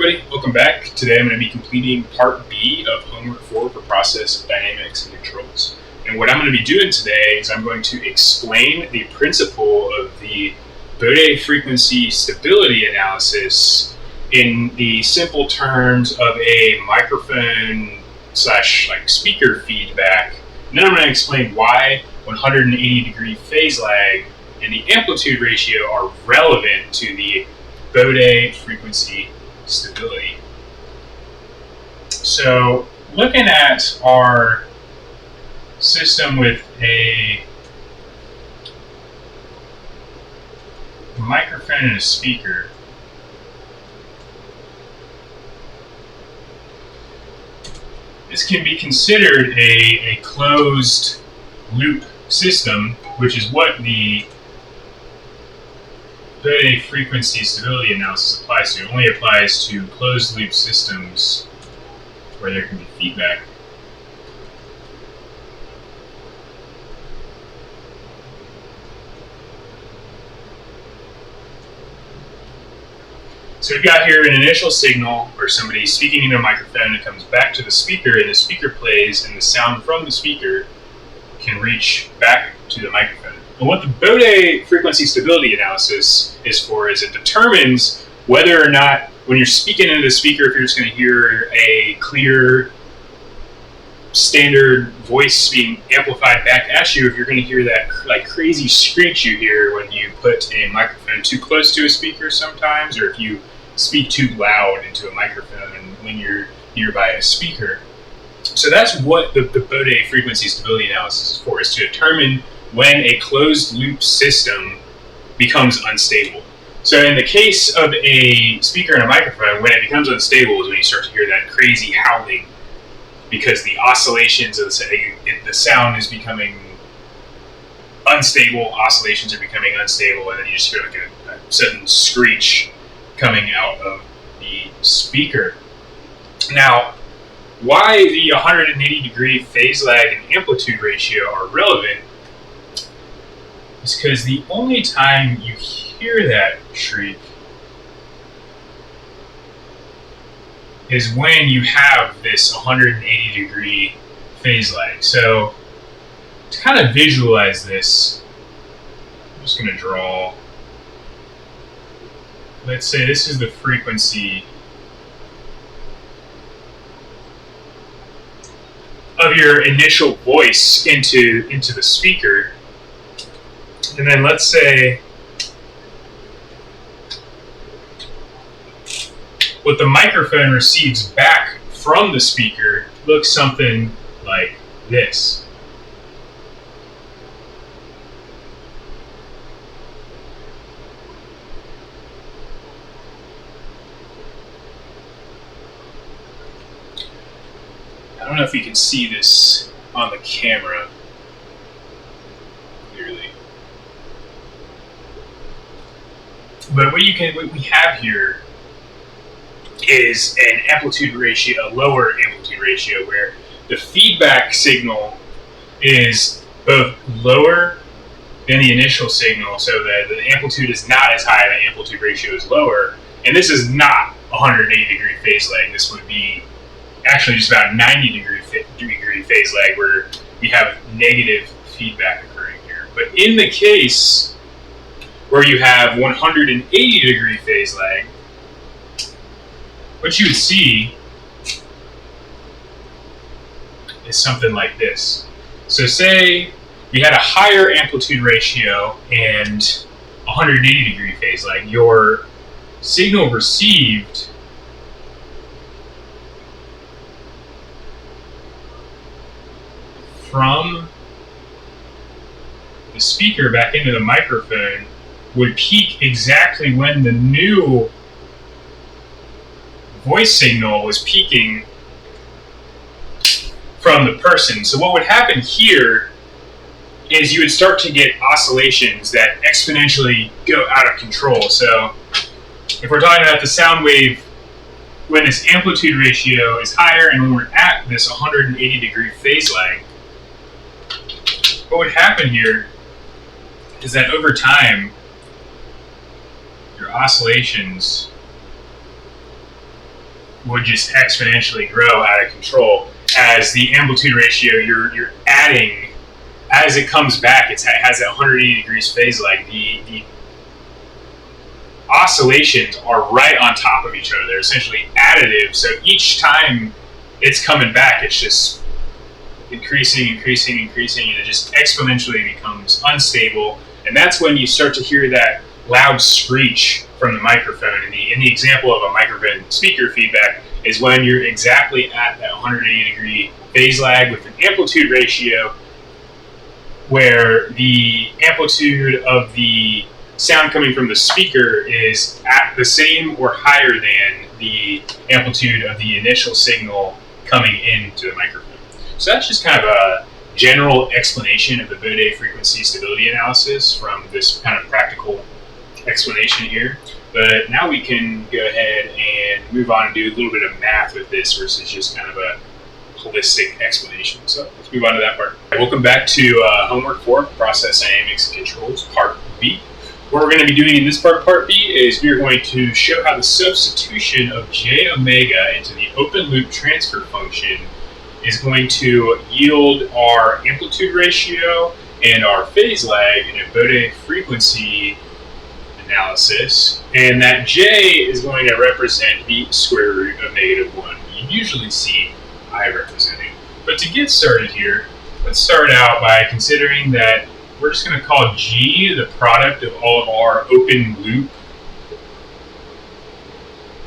everybody, welcome back. Today I'm going to be completing part B of homework 4 for process dynamics and controls. And what I'm going to be doing today is I'm going to explain the principle of the Bode frequency stability analysis in the simple terms of a microphone slash speaker feedback. And then I'm going to explain why 180 degree phase lag and the amplitude ratio are relevant to the Bode frequency stability. So looking at our system with a microphone and a speaker, this can be considered a closed loop system, which is what the Bode frequency stability analysis applies to. It only applies to closed loop systems where there can be feedback. So we've got here an initial signal where somebody's speaking into a microphone, it comes back to the speaker, and the speaker plays, and the sound from the speaker can reach back to the microphone. And what the Bode frequency stability analysis is for is it determines whether or not, when you're speaking into the speaker, if you're just going to hear a clear, standard voice being amplified back at you, if you're going to hear that crazy screech you hear when you put a microphone too close to a speaker sometimes, or if you speak too loud into a microphone when you're nearby a speaker. So that's what the Bode frequency stability analysis is for, is to determine when a closed loop system becomes unstable. So in the case of a speaker and a microphone, when it becomes unstable is when you start to hear that crazy howling, because the oscillations of the sound is becoming unstable, oscillations are becoming unstable, and then you just hear a sudden screech coming out of the speaker. Now, why the 180 degree phase lag and amplitude ratio are relevant is because the only time you hear that shriek is when you have this 180 degree phase lag. So to kind of visualize this, I'm just going to draw, let's say this is the frequency of your initial voice into the speaker. And then let's say what the microphone receives back from the speaker looks something like this. I don't know if you can see this on the camera clearly. But what we have here is an amplitude ratio, a lower amplitude ratio, where the feedback signal is both lower than the initial signal, so that the amplitude is not as high, the amplitude ratio is lower. And this is not 180 degree phase lag. This would be actually just about 90 degree phase lag, where we have negative feedback occurring here. But in the case where you have 180 degree phase lag, what you would see is something like this. So say we had a higher amplitude ratio and 180 degree phase lag. Your signal received from the speaker back into the microphone would peak exactly when the new voice signal was peaking from the person. So what would happen here is you would start to get oscillations that exponentially go out of control. So if we're talking about the sound wave, when this amplitude ratio is higher and when we're at this 180 degree phase lag, what would happen here is that over time, your oscillations would just exponentially grow out of control as the amplitude ratio you're adding as it comes back. It has that 180 degrees phase lag. The oscillations are right on top of each other. They're essentially additive. So each time it's coming back, it's just increasing, and it just exponentially becomes unstable. And that's when you start to hear that loud screech from the microphone. In the example of a microphone speaker feedback is when you're exactly at that 180 degree phase lag with an amplitude ratio where the amplitude of the sound coming from the speaker is at the same or higher than the amplitude of the initial signal coming into the microphone. So that's just kind of a general explanation of the Bode frequency stability analysis from this kind of practical explanation here. But now we can go ahead and move on and do a little bit of math with this versus just kind of a holistic explanation. So let's move on to that part. Welcome back to homework 4, Process Dynamics and Controls, Part B. What we're going to be doing in this part B is we are going to show how the substitution of j omega into the open loop transfer function is going to yield our amplitude ratio and our phase lag in a Bode frequency analysis, and that j is going to represent the square root of -1. You usually see I representing. But to get started here, let's start out by considering that we're just going to call G the product of all of our open loop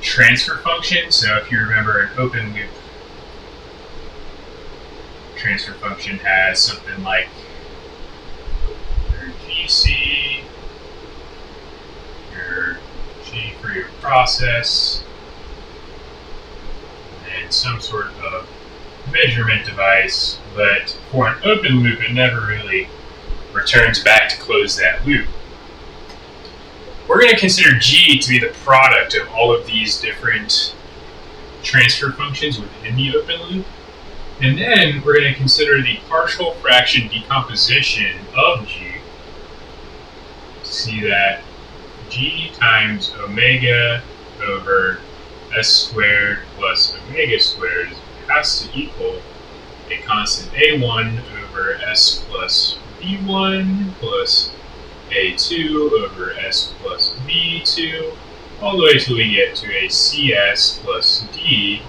transfer functions. So if you remember, an open loop transfer function has something like your GC, your G for your process, and some sort of measurement device, but for an open loop it never really returns back to close that loop. We're going to consider G to be the product of all of these different transfer functions within the open loop. And then we're going to consider the partial fraction decomposition of G to see that G times omega over s squared plus omega squared has to equal a constant a1 over s plus b1 plus a2 over s plus b2, all the way till we get to a cs plus d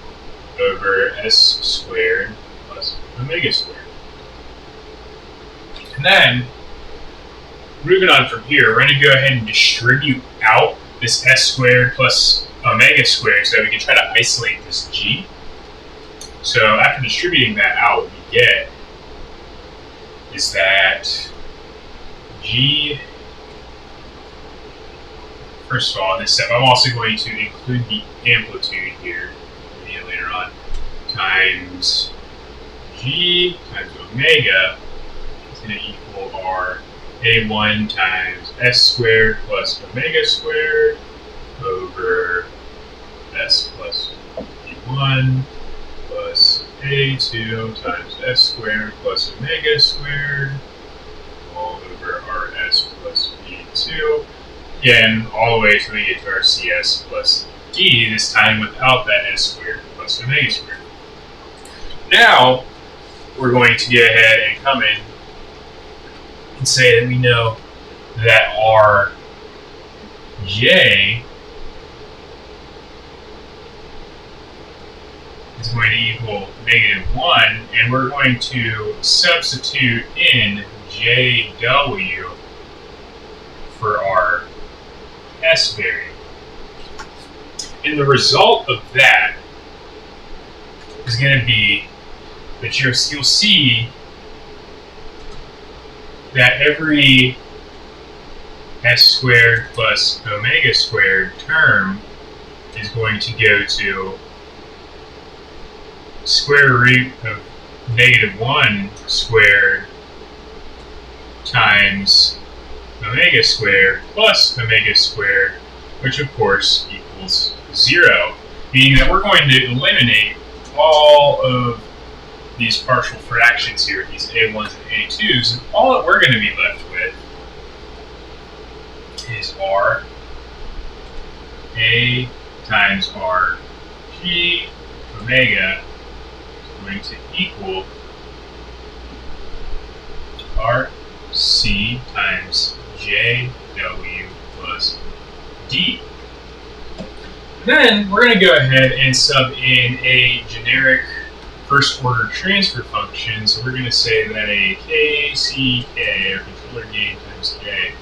over s squared plus omega squared. And then, moving on from here, we're going to go ahead and distribute out this s squared plus omega squared so that we can try to isolate this g. So after distributing that out, what we get is that G, first of all, in this step, I'm also going to include the amplitude here later on, times G times omega is going to equal our A1 times S squared plus omega squared over S plus B1 plus A2 times S squared plus omega squared all over our S plus B2. Again, all the way till we get to our CS plus D, this time without that S squared plus omega squared. Now, we're going to go ahead and come in and say that we know that our J is going to equal -1, and we're going to substitute in JW for our S variable. And the result of that is going to be that you'll see that every S squared plus omega squared term is going to go to square root of -1 squared times omega squared plus omega squared, which of course equals 0, meaning that we're going to eliminate all of these partial fractions here, these A1s and A2s, and all that we're going to be left with is our A times our G omega is going to equal RC times JW plus D. Then we're going to go ahead and sub in a generic first order transfer function. So we're going to say that a KCK, or controller gain times K,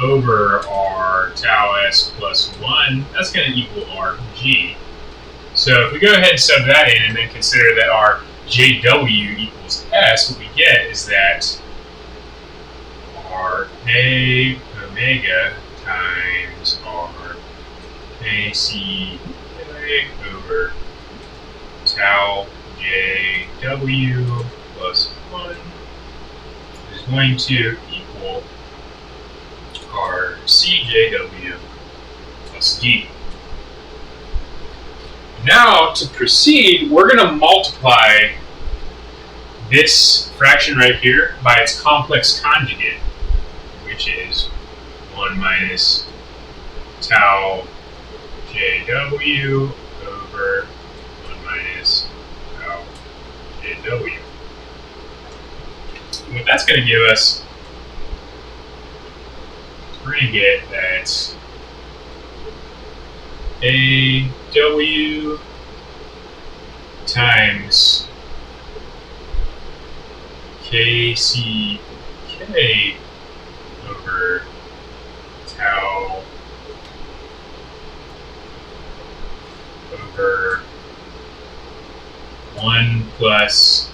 over our tau S plus 1, that's going to equal RG. So if we go ahead and sub that in and then consider that our JW equals S, what we get is that our A omega times our AC over tau JW plus 1 is going to equal our CJW plus D. Now, to proceed, we're going to multiply this fraction right here by its complex conjugate, which is 1 minus tau JW over 1 minus tau JW. And what that's going to give us, we're going to get that AW times KCK over tau over 1 plus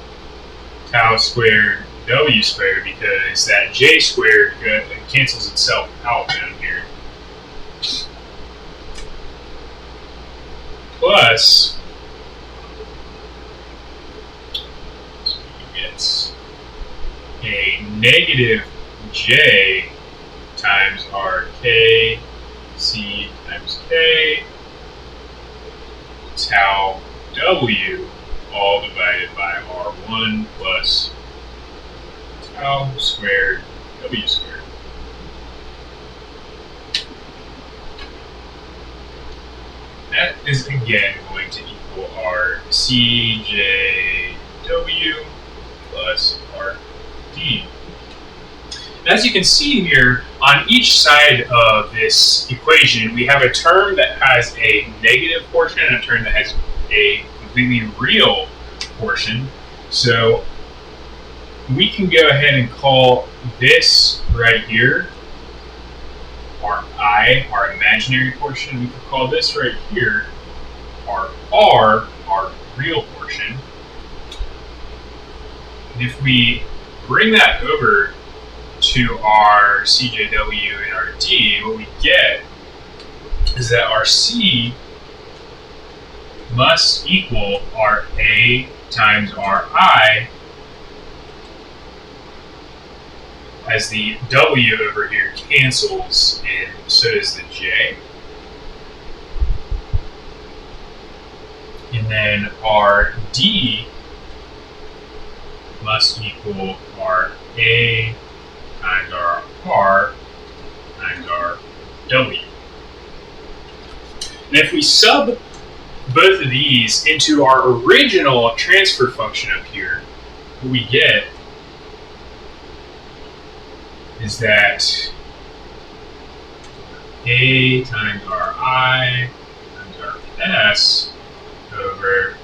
tau squared W squared, because that J squared cancels itself out down here. Plus, so we get a negative J times our K C times K tau W all divided by R1 plus tau squared W squared. That is again going to equal our CJW plus RD. As you can see here, on each side of this equation, we have a term that has a negative portion and a term that has a completely real portion. So we can go ahead and call this right here our I, our imaginary portion. We could call this right here our R, our real portion. And if we bring that over to our CJW and our D, what we get is that our C must equal our A times our I, as the W over here cancels, and so does the J. And then our D must equal our A times our R times our W. And if we sub both of these into our original transfer function up here, what we get is that A times our I times our S over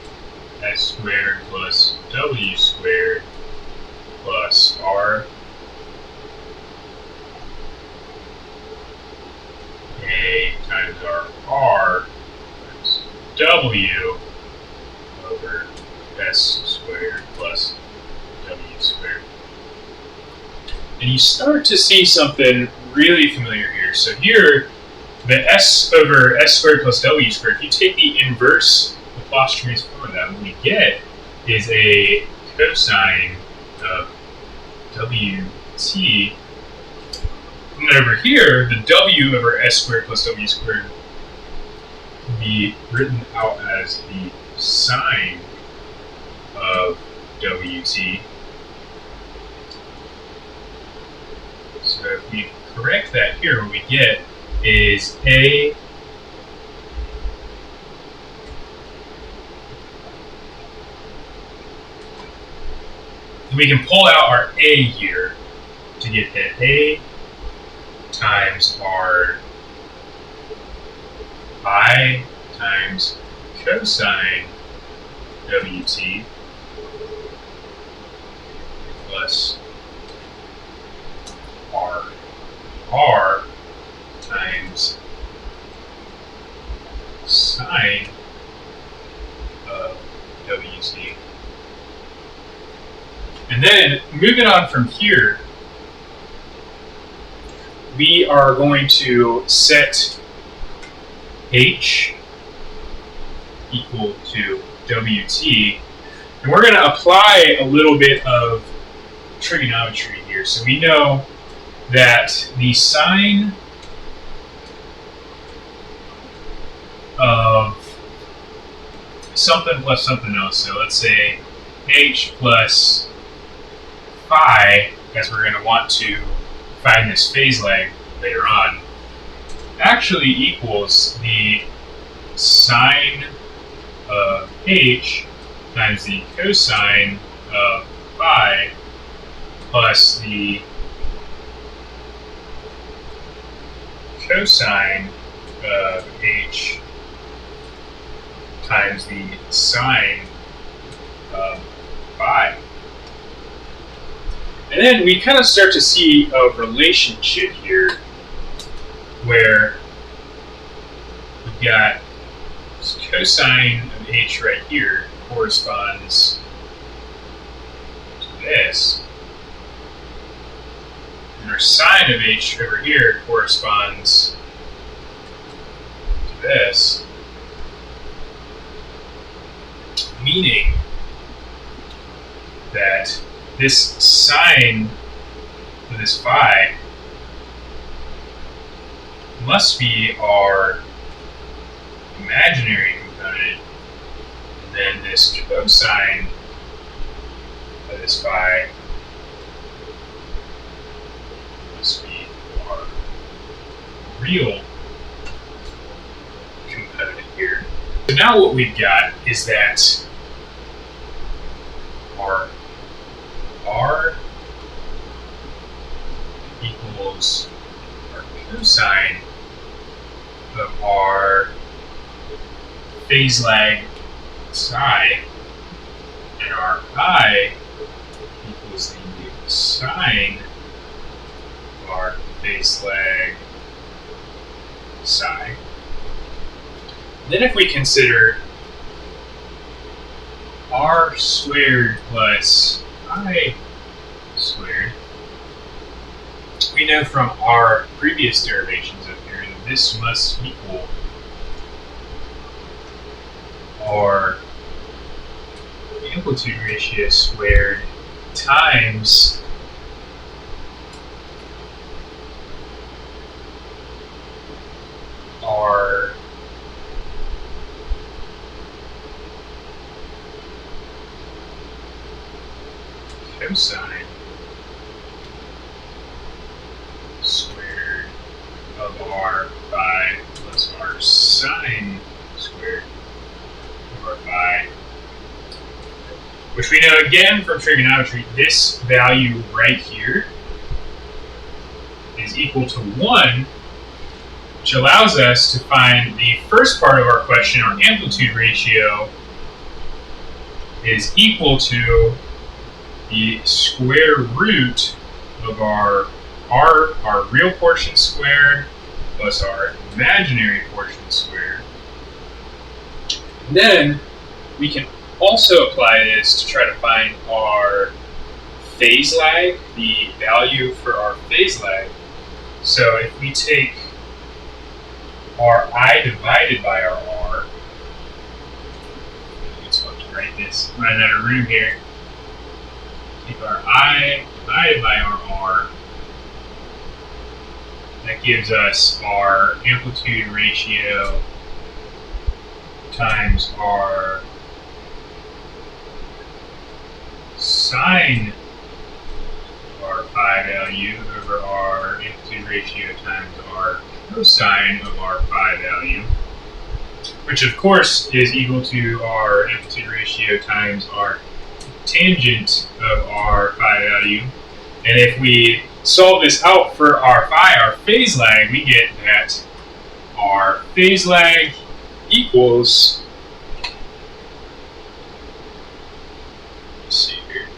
S squared plus W squared plus R A times our R times W over S squared plus W squared. And you start to see something really familiar here. So here, the S over S squared plus W squared, if you take the inverse Laplace transform of that, what we get is a cosine of WT. And then over here, the W over S squared plus W squared can be written out as the sine of WT. So if we correct that here, what we get is A we can pull out our A here to get that A times our I times cosine WT plus R times sine of WT. And then moving on from here, we are going to set H equal to WT, and we're going to apply a little bit of trigonometry here. So we know that the sine of something plus something else, so let's say H plus phi, as we're going to want to find this phase lag later on, actually equals the sine of H times the cosine of phi plus the cosine of H times the sine of phi. And then we kind of start to see a relationship here where we've got this cosine of H right here corresponds to this, and our sine of H over here corresponds to this, meaning that this sine of this phi must be our imaginary component, and then this cosine of this phi must be our real component here. So now what we've got is that our R equals our cosine of our phase lag psi, and our I equals the sine of our phase lag psi. Then if we consider R squared plus I squared, we know from our previous derivations up here that this must equal our amplitude ratio squared times our cosine squared of r phi plus r sine squared of r phi, which we know again from trigonometry, this value right here is equal to 1, which allows us to find the first part of our question, our amplitude ratio, is equal to the square root of our real portion squared plus our imaginary portion squared. And then we can also apply this to try to find our phase lag, the value for our phase lag. So if we take our I divided by our R, let's write this, run out of room here. Take our I divided by our R, that gives us our amplitude ratio times our sine of our phi value over our amplitude ratio times our cosine of our phi value, which of course is equal to our amplitude ratio times our tangent of our phi value. And if we solve this out for our phi, our phase lag, we get that our phase lag equals, let's see here,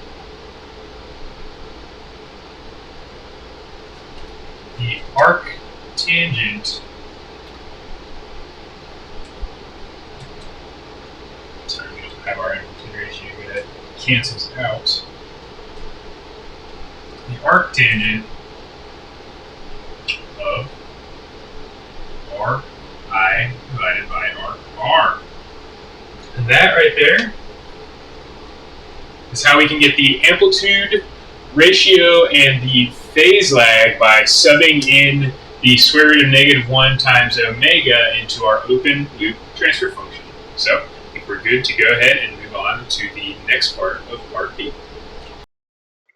the arc tangent have our amplitude ratio that cancels out. The arc tangent of r I divided by arc r. And that right there is how we can get the amplitude ratio and the phase lag by subbing in the square root of -1 times omega into our open loop transfer function. So I think we're good to go ahead and move on to the next part of part B.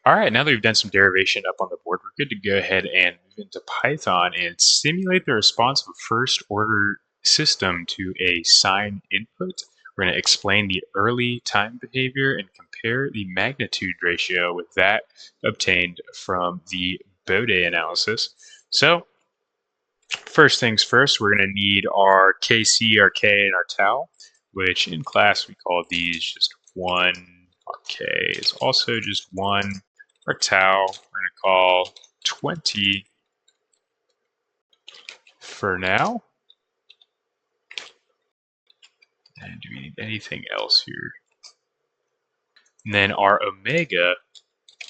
All right, now that we've done some derivation up on the board, we're good to go ahead and move into Python and simulate the response of a first order system to a sine input. We're going to explain the early time behavior and compare the magnitude ratio with that obtained from the Bode analysis. So first things first, we're going to need our KC, our K, and our tau, which in class we call these just 1. Our K is also just 1. Our tau we're going to call 20 for now. And do we need anything else here? And then our omega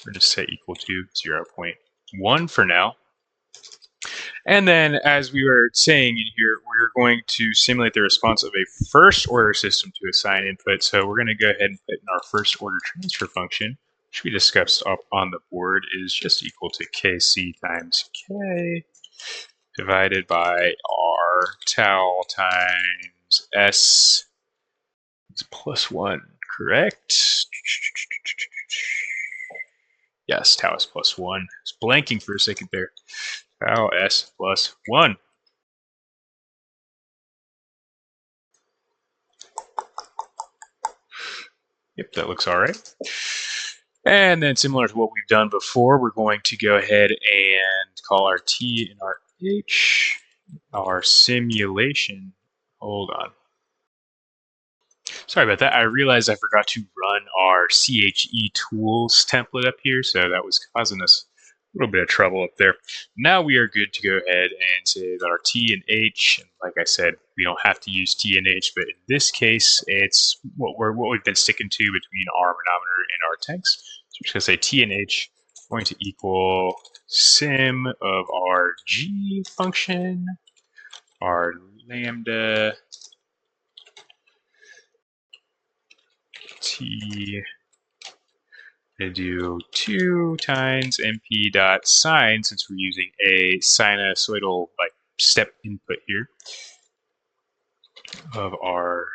we're going to set equal to 0.1 for now. And then, as we were saying in here, we're going to simulate the response of a first order system to a sine input. So we're going to go ahead and put in our first order transfer function, which we discussed up on the board, is just equal to Kc times K divided by R tau times S is plus 1, correct? Yes, tau is plus 1. I was blanking for a second there. Tau S plus 1. Yep, that looks all right. And then similar to what we've done before, we're going to go ahead and call our T and our H our simulation. Hold on. Sorry about that. I realized I forgot to run our CHE tools template up here, so that was causing us a little bit of trouble up there. Now we are good to go ahead and say that our T and H, and like I said, we don't have to use T and H, but in this case, it's what we've been sticking to between our manometer and our tanks. So we're just going to say T and H is going to equal sim of our G function, our lambda T, going to do 2 times MP dot sine, since we're using a sinusoidal like step input here, of our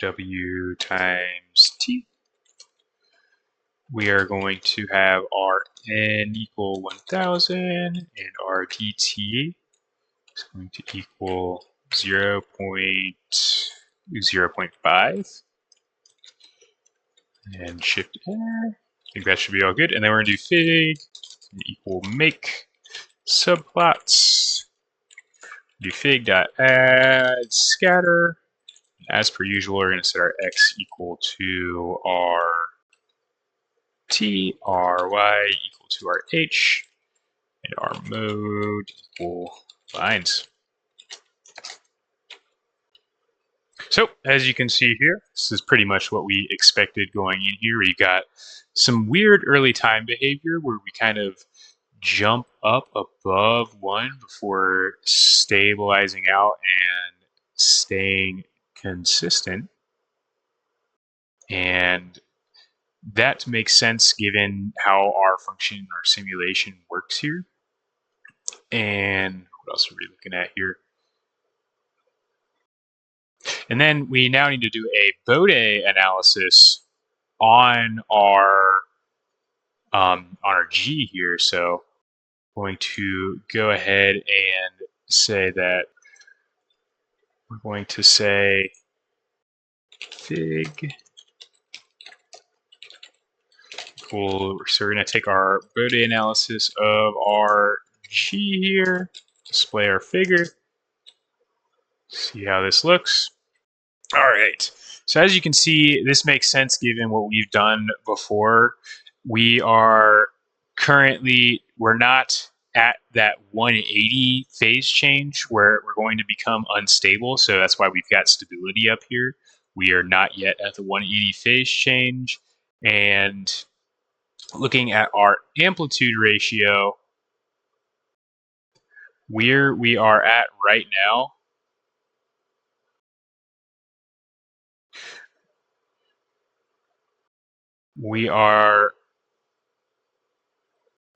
W times T. We are going to have our N equal 1000 and our DT is going to equal 0.5 and shift enter. I think that should be all good. And then we're going to do fig equal make subplots. Do fig dot add scatter. As per usual, we're going to set our x equal to our t, our y equal to our h, and our mode equal lines. So, as you can see here, this is pretty much what we expected going in here. We got some weird early time behavior where we kind of jump up above 1 before stabilizing out and staying consistent. And that makes sense given how our function, our simulation works here. And what else are we looking at here? And then we now need to do a Bode analysis on our G here. So I'm going to go ahead and say that we're going to say fig So we're going to take our Bode analysis of our G here, display our figure, see how this looks. All right. So as you can see, this makes sense given what we've done before. We're not at that 180 phase change where we're going to become unstable. So that's why we've got stability up here. We are not yet at the 180 phase change. And looking at our amplitude ratio, where we are at right now, we are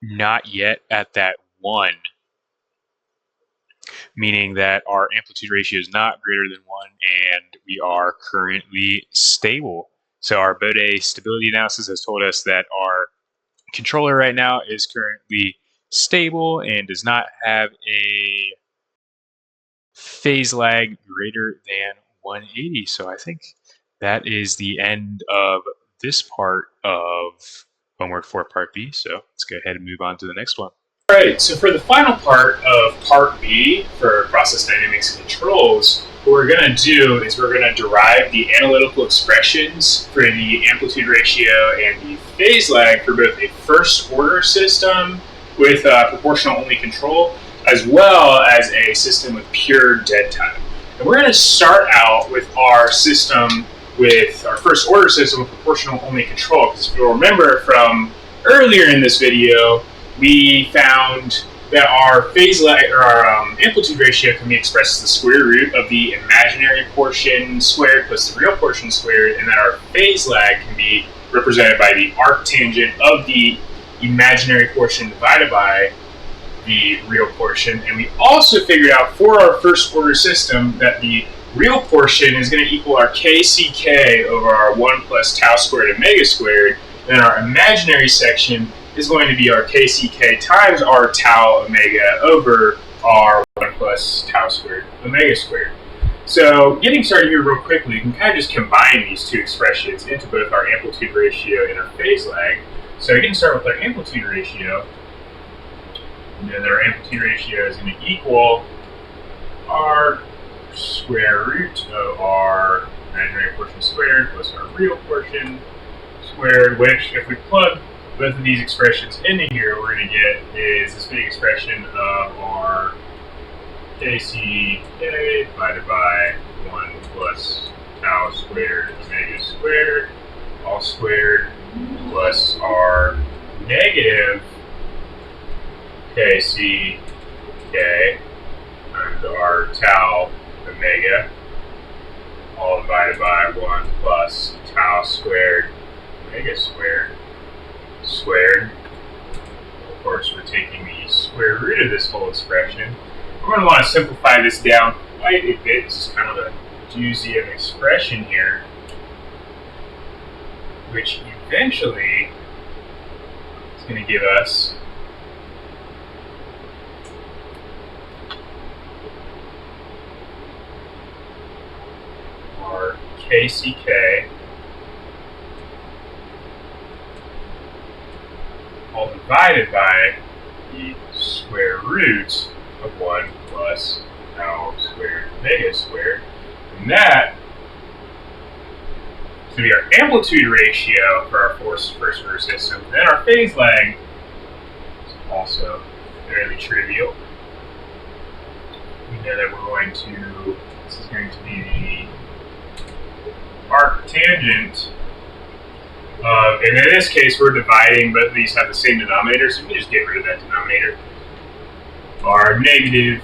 not yet at that 1, meaning that our amplitude ratio is not greater than 1 and we are currently stable. So our Bode stability analysis has told us that our controller right now is currently stable and does not have a phase lag greater than 180. So I think that is the end of this part of homework for part B. So let's go ahead and move on to the next one. All right, so for the final part of part B for process dynamics and controls, what we're going to do is we're going to derive the analytical expressions for the amplitude ratio and the phase lag for both a first order system with proportional only control as well as a system with pure dead time. And we're going to start out with our system with our first order system with proportional only control, because if you'll remember from earlier in this video, we found that our phase lag or our amplitude ratio can be expressed as the square root of the imaginary portion squared plus the real portion squared, and that our phase lag can be represented by the arctangent of the imaginary portion divided by the real portion. And we also figured out for our first order system that the real portion is going to equal our kck over our 1 plus tau squared omega squared, and our imaginary section is going to be our kck times our tau omega over our 1 plus tau squared omega squared. So getting started here real quickly, you can kind of just combine these two expressions into both our amplitude ratio and our phase lag. So getting started with our amplitude ratio, and then our amplitude ratio is going to equal our square root of our imaginary portion squared plus our real portion squared, which if we plug both of these expressions into here, what we're going to get is this big expression of our kck divided by 1 plus tau squared omega squared, all squared, plus our negative kck times our tau omega, all divided by 1 plus tau squared omega squared. Of course, we're taking the square root of this whole expression. We're going to want to simplify this down quite a bit. This is kind of a doozy of an expression here, which eventually is going to give us our kck all divided by the square root of 1 plus tau squared omega squared. And that is going to be our amplitude ratio for our first order system. Then our phase lag is also fairly trivial. We know that this is going to be the arctangent of, and in this case we're dividing, both of these have the same denominator, so we can just get rid of that denominator. Our negative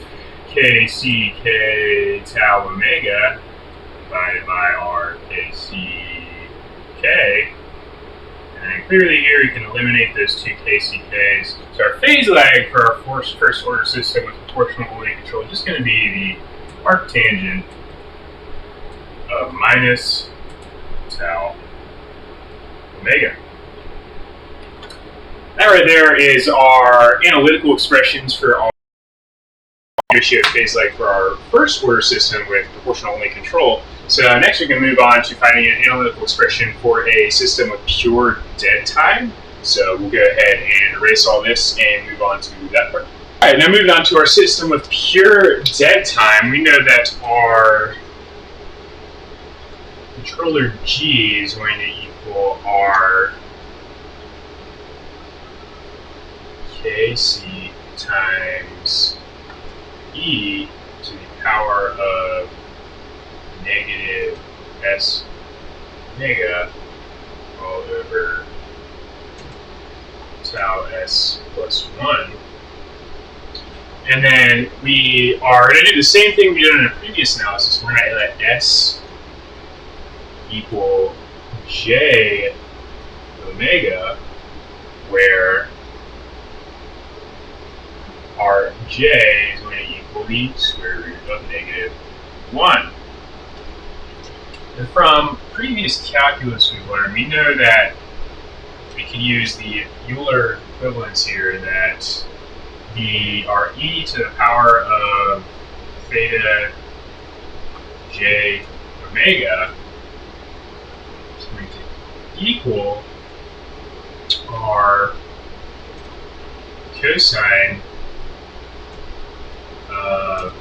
kck tau omega divided by our kck, and clearly here you can eliminate those two kck's. So our phase lag for our first order system with proportional only control is just going to be the arctangent of minus tau omega. That right there is our analytical expressions for our ratio phase lag for our first order system with proportional only control. So next we can move on to finding an analytical expression for a system with pure dead time. So we'll go ahead and erase all this and move on to that part. All right, now moving on to our system with pure dead time. We know that our controller G is going to equal our Kc times e to the power of negative s omega all over tau s plus 1. And then we are going to do the same thing we did in a previous analysis. We're going to let s equal j omega, where our j is going to equal the square root of negative 1. And from previous calculus we've learned, we know that we can use the Euler equivalence here, that our e to the power of theta j omega is going to equal our cosine of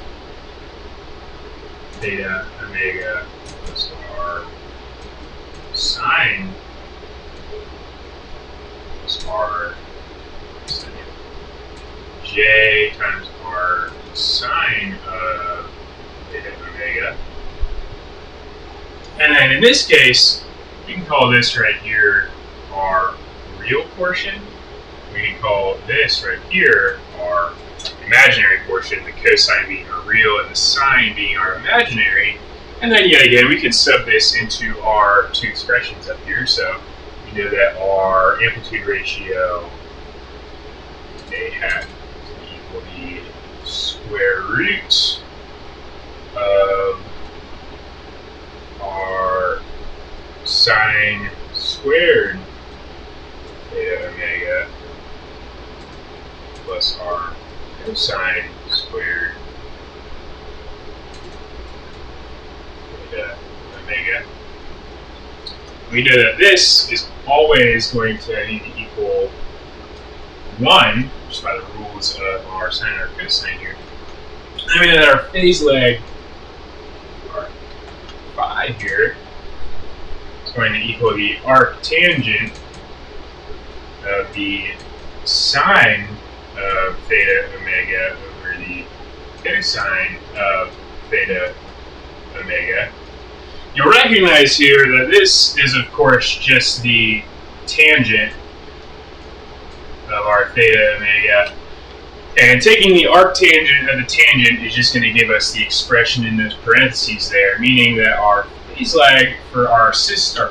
theta omega plus our sine plus r j times r sine of theta omega. And then in this case, we can call this right here our real portion. We can call this right here our imaginary portion, the cosine being our real and the sine being our imaginary. And then yet again, we can sub this into our two expressions up here. So we know that our amplitude ratio A hat is equal to the square root of our sine squared theta omega plus our cosine squared theta omega. We know that this is always going to need to equal 1, just by the rules of our sine and our cosine here. And we know that our phase leg, our phi here, is going to equal the arctangent of the sine of theta omega over the cosine of theta omega. You'll recognize here that this is, of course, just the tangent of our theta omega. And taking the arctangent of the tangent is just going to give us the expression in those parentheses there, meaning that our phase lag for our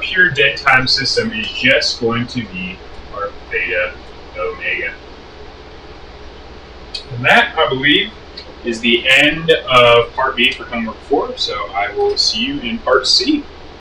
pure dead time system is just going to be our theta omega. And that, I believe, is the end of Part B for homework 4, so I will see you in Part C.